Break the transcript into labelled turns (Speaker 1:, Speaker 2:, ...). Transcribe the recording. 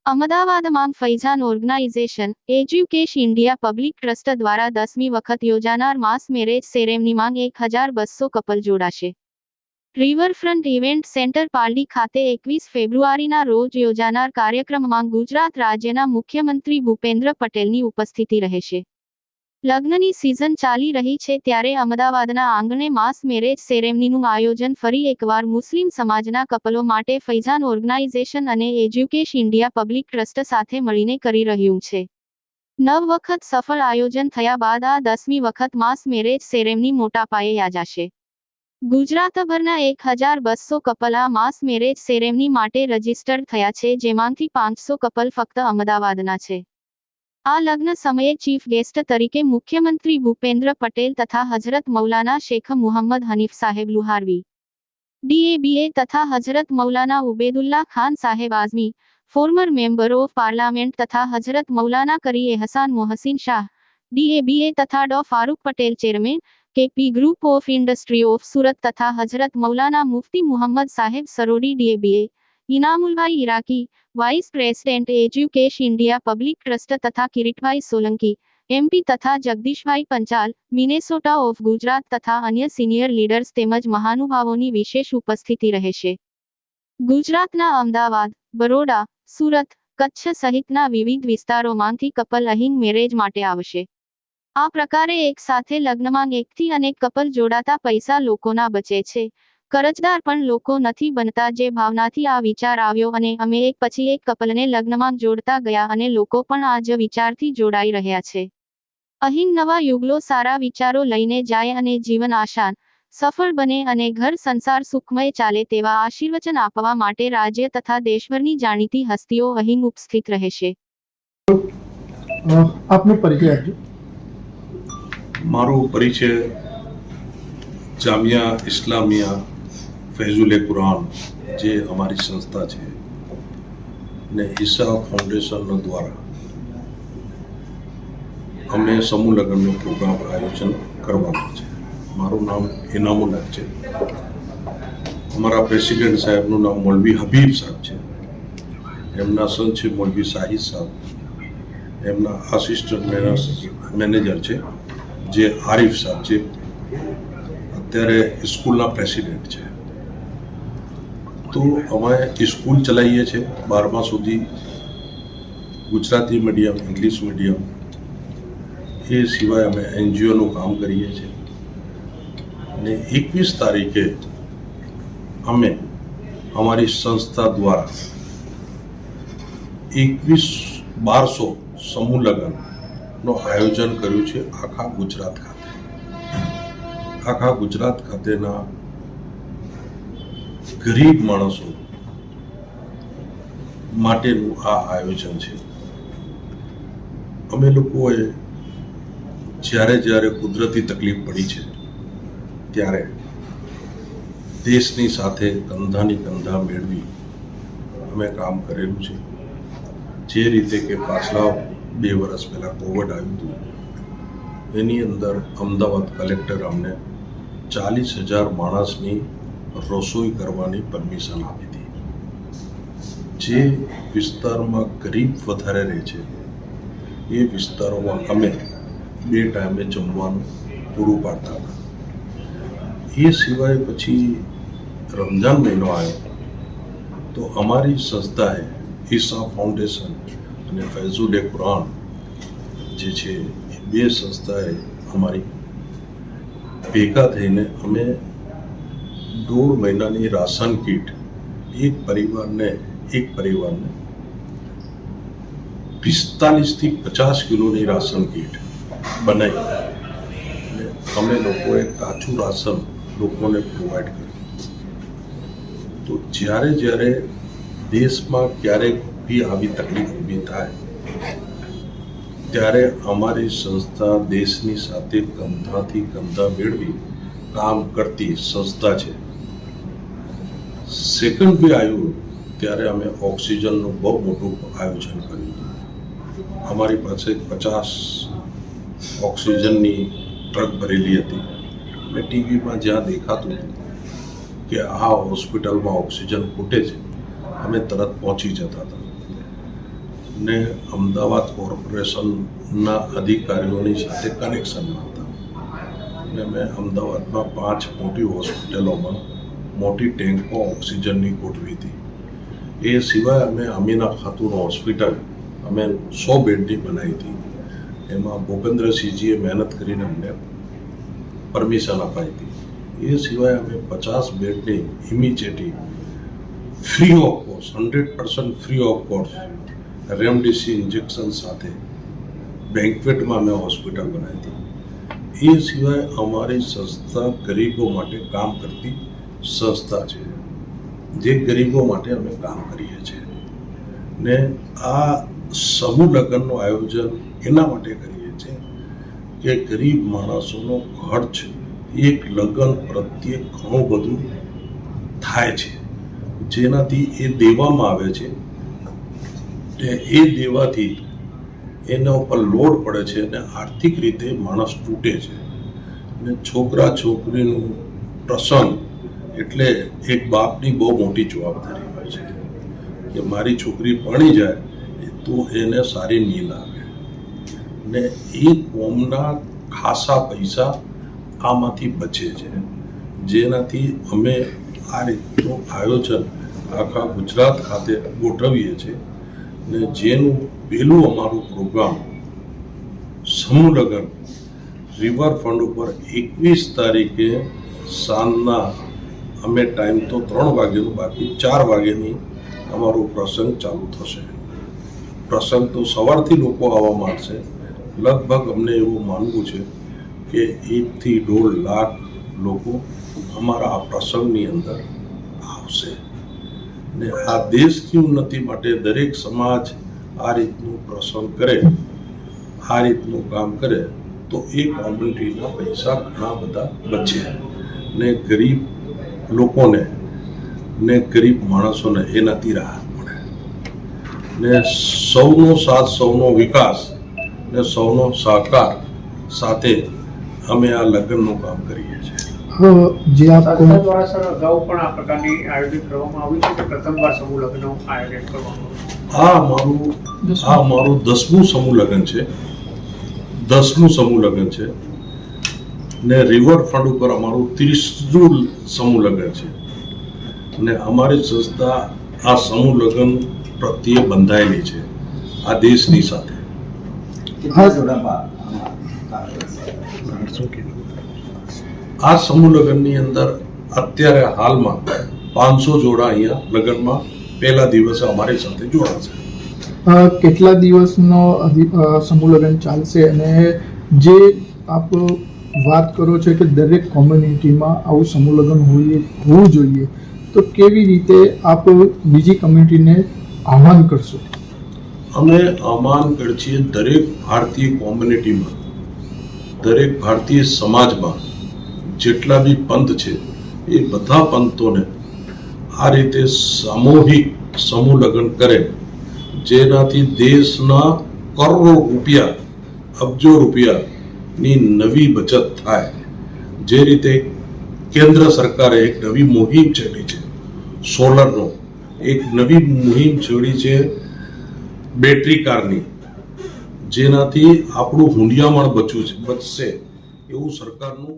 Speaker 1: અમદાવાદમાં ફૈઝાન ઓર્ગેનાઇઝેશન એજ્યુકેશ India public trust દ્વારા 10મી વખત યોજાનાર માસ મેરેજ સેરેમનીમાં 1200 કપલ જોડાશે. રિવરફ્રન્ટ ઇવેન્ટ સેન્ટર પાલડી ખાતે 21 ફેબ્રુઆરીના રોજ યોજાનાર કાર્યક્રમમાં ગુજરાત રાજ્યના મુખ્યમંત્રી ભૂપેન્દ્ર પટેલની ઉપસ્થિતિ રહેશે. લગ્નની સિઝન ચાલી રહી છે ત્યારે અમદાવાદના આંગણે માસ મેરેજ સેરેમનીનું આયોજન ફરી એકવાર મુસ્લિમ સમાજના કપલો માટે ફૈઝાન ઓર્ગેનાઇઝેશન અને એજ્યુકેશ ઇન્ડિયા પબ્લિક ટ્રસ્ટ સાથે મળીને કરી રહ્યું છે. 9 વખત સફળ આયોજન થયા બાદ આ 10મી વખત માસ મેરેજ સેરેમની મોટા પાયે યોજાશે. ગુજરાતભરના 1200 કપલ આ માસ મેરેજ સેરેમની માટે રજીસ્ટર્ડ થયા છે, જેમાંથી 500 કપલ ફક્ત અમદાવાદના છે. આ લગ્ન સમયે ચીફ ગેસ્ટ તરીકે મુખ્યમંત્રી ભૂપેન્દ્ર પટેલ તથા હઝરત મૌલાના શેખ મુહમ્મદ હનીફ સાહેબ લુહારવી, DABA તથા Hazrat Maulana Ubedullah Khan Sahab Azmi, former member of parliament તથા હઝરત મૌલાના કરી એહસાન મોહસિન શાહ, DABA તથા Dr Farooq Patel chairman, KP group of industry of Surat તથા Hazrat Maulana Mufti Muhammad Sahab Sarodi DABA, Inamulbhai Iraqi, vice president એજ્યુકેશ ઇન્ડિયા પબ્લિક ટ્રસ્ટ તથા કિરીટભાઈ સોલંકી, MP તથા જગદીશભાઈ પંચાલ, મિનેસોટા ઓફ ગુજરાત તથા અન્ય સિનિયર લીડર્સ તેમજ મહાનુભાવોની વિશેષ ઉપસ્થિતિ રહેશે. ગુજરાતના અમદાવાદ, બરોડા, સુરત, કચ્છ સહિતના વિવિધ વિસ્તારોમાંથી કપલ અહીં મેરેજ માટે આવશે. આ પ્રકારે એક સાથે લગ્નમાં એકથી અનેક કપલ જોડાતા પૈસા લોકોના બચે છે. કરજદાર પણ લોકો નથી બનતા. જે ભાવનાથી આ વિચાર આવ્યો અને અમે એક પછી એક કપલને લગ્નમાં જોડતા ગયા અને લોકો પણ આ જ વિચારથી જોડાઈ રહ્યા છે. અહીં નવા યુગલો સારા વિચારો લઈને જાય અને જીવન આસાન, સફળ બને અને ઘર સંસાર સુખમય ચાલે તેવા આશીર્વચન આપવા માટે રાજ્ય તથા દેશભરની જાણીતી હસ્તીઓ અહીં ઉપસ્થિત રહેશે.
Speaker 2: આપનો પરિચય આપજો.
Speaker 3: મારો પરિચય જામિયા ઇસ્લામિયા ફૈઝુલ કુરાન જે અમારી સંસ્થા છે ને ઈસા ફાઉન્ડેશન દ્વારા અમે સમૂહ લગ્નનો પ્રોગ્રામ આયોજન કરવાનું છે. મારું નામ ઇનામુલ્લા છે. અમારા પ્રેસિડેન્ટ સાહેબનું નામ મૌલવી હબીબ સાહેબ છે. એમના સન છે મૌલવી શાહિદ સાહેબ. એમના આસિસ્ટન્ટ મેનેજર છે જે આરિફ સાહેબ છે. અત્યારે સ્કૂલના પ્રેસિડેન્ટ છે. તો અમે સ્કૂલ ચલાવીએ છીએ 12મા સુધી, ગુજરાતી મીડિયમ, ઇંગ્લિશ મીડિયમ. એ સિવાય અમે NGOનું કામ કરીએ છીએ. અને 21 તારીખે અમે અમારી સંસ્થા દ્વારા 1200 સમૂહ લગ્નનું આયોજન કર્યું છે આખા ગુજરાત ખાતે. આખા ગુજરાત ખાતેના ગરીબ માણસો માટેનું આ આયોજન છે. અમે લોકોએ જ્યારે કુદરતી તકલીફ પડી છે ત્યારે દેશની સાથે કંધાની કંધા મેળવી અમે કામ કરેલું છે. જે રીતે કે પાછલા 2 વર્ષ પહેલાં કોવિડ આવ્યું હતું, એની અંદર અમદાવાદ કલેક્ટર અમને 40,000 માણસની રસોઈ કરવાની પરમિશન આપી હતી. જે વિસ્તારમાં ગરીબ વધારે રહે છે એ વિસ્તારોમાં અમે 2 ટાઈમે જમવાનું પૂરું પાડતા હતા. એ સિવાય પછી રમઝાન મહિનો આવ્યો તો અમારી સંસ્થાએ ઈસા ફાઉન્ડેશન અને ફૈઝુલ કુરાન જે છે એ 2 સંસ્થાએ અમારી ભેગા થઈને અમે 1.5 મહિનાની રાશન કીટ એક પરિવારને 45 થી 50 કિલોની રાશન કીટ બનાવી અને અમે લોકોએ કાચું રાશન લોકોને પ્રોવાઈડ કર્યું. તો જ્યારે દેશમાં ક્યારેક બી આવી તકલીફ ઊભી થાય ત્યારે અમારી સંસ્થા દેશની સાથે કંધાથી કંધા મેળવી કામ કરતી સંસ્થા છે. સેકન્ડ બી આવ્યું ત્યારે અમે ઓક્સિજનનું બહુ મોટું આયોજન કર્યું. અમારી પાસે 50 ઓક્સિજનની ટ્રક ભરેલી હતી અને ટીવીમાં જ્યાં દેખાતું હતું કે આ હોસ્પિટલમાં ઓક્સિજન ખૂટે છે, અમે તરત પહોંચી જતા હતા. ને અમદાવાદ કોર્પોરેશનના અધિકારીઓની સાથે કનેક્શનમાં હતા. ને મેં અમદાવાદમાં 5 મોટી હોસ્પિટલોમાં મોટી ટેન્કો ઓક્સિજનની ગોઠવી હતી. એ સિવાય અમે અમીના ખાતુન હોસ્પિટલ અમે 100 બેડની બનાવી હતી. એમાં ભૂપેન્દ્રસિંહજીએ મહેનત કરીને અમને પરમિશન અપાઈ હતી. એ સિવાય અમે 50 બેડની immediately free of cost 100% free of cost remdesivir injection સાથે બેન્ક્વેટમાં અમે હોસ્પિટલ બનાવી હતી. એ સિવાય અમારી સંસ્થા ગરીબો માટે કામ કરતી સંસ્થા છે, જે ગરીબો માટે અમે કામ કરીએ છીએ. ને આ સમૂહ લગ્નનું આયોજન એના માટે કરીએ છીએ કે ગરીબ માણસોનો ખર્ચ એક લગ્ન પ્રત્યે ઘણું બધું થાય છે, જેનાથી એ દેવામાં આવે છે. એ દેવાથી એના ઉપર લોડ પડે છે અને આર્થિક રીતે માણસ તૂટે છે. ને છોકરા છોકરીનું પ્રસંગ એટલે એક બાપની બહુ મોટી જવાબદારી હોય છે કે મારી છોકરી ભણી જાય તો એને સારી નીંદ આવે. ને એ કોમના ખાસા પૈસા આમાંથી બચે છે, જેનાથી અમે આ રીતનું આયોજન આખા ગુજરાત ખાતે ગોઠવીએ છીએ. ને જેનું પહેલું અમારું પ્રોગ્રામ સમૂહ લગ્ન રિવરફ્રન્ટ ઉપર 21 તારીખે સાંજના અમે ટાઈમ તો 3 વાગ્યાનું, બાકી 4 વાગ્યાની અમારો પ્રસંગ ચાલુ થશે. પ્રસંગ તો સવારથી લોકો આવવા માંડશે. લગભગ અમને એવું માનવું છે કે 1 થી 1.5 લાખ લોકો અમારા આ પ્રસંગની અંદર આવશે. ને આ દેશની ઉન્નતિ માટે દરેક સમાજ આ રીતનું પ્રસંગ કરે, આ રીતનું કામ કરે તો એ કોમ્યુનિટીના પૈસા ઘણા બધા બચે. ને ગરીબ લોકોને ને ગરીબ માણસોને એનાથી રાહત મળે. ને સૌનો સાથ, સૌનો વિકાસ ને સૌનો સહકાર સાથે અમે આ લગ્નનું કામ કરીએ છીએ.
Speaker 2: જે આપ
Speaker 4: સંસ્થા દ્વારા સર અગાઉ પણ આ પ્રકારની આયોજન કરવામાં આવ્યું છે કે પ્રથમવાર સમૂહ લગ્નનું આયોજન કરવામાં આવ્યું?
Speaker 3: આ મારું 10મું સમૂહ લગ્ન છે. 10મું સમૂહ લગ્ન છે. ને રિવરફ્રન્ટ ઉપર અમારું 30મું સમૂહ લગ્ન છે. ને અમારી સંસ્થા આ સમૂહ લગ્ન પ્રત્યે બંધાયેલી છે આ દેશની સાથે. આ સમૂહ લગ્નની અંદર અત્યારે હાલમાં 500 જોડા અહીંયા લગ્નમાં પહેલા દિવસે અમારી સાથે જોડાશે.
Speaker 2: કેટલા દિવસનો સમૂહ લગ્ન ચાલશે? અને જે આપ વાત કરો છો કે દરેક કોમ્યુનિટીમાં આવું સમૂહ લગ્ન હોવું જોઈએ, તો કેવી રીતે આપ બીજી કમ્યુનિટીને આહ્વાન કરશો?
Speaker 3: અમે આહ્વાન કરીએ છીએ દરેક ભારતીય કોમ્યુનિટીમાં, દરેક ભારતીય સમાજમાં જેટલા બી પંથ છે એ બધા પંથોને આ રીતે સામૂહિક સમૂહ લગ્ન કરે, જેનાથી દેશના કરોડો રૂપિયા, અબજો રૂપિયાની નવી બચત થાય. જે રીતે કેન્દ્ર સરકારે એક નવી મુહિમ છેડી છે સોલરનો, એક નવી મુહિમ છેડી છે બેટરી કારની, જેનાથી આપણું હુંડિયામણ બચશે એવું સરકારનું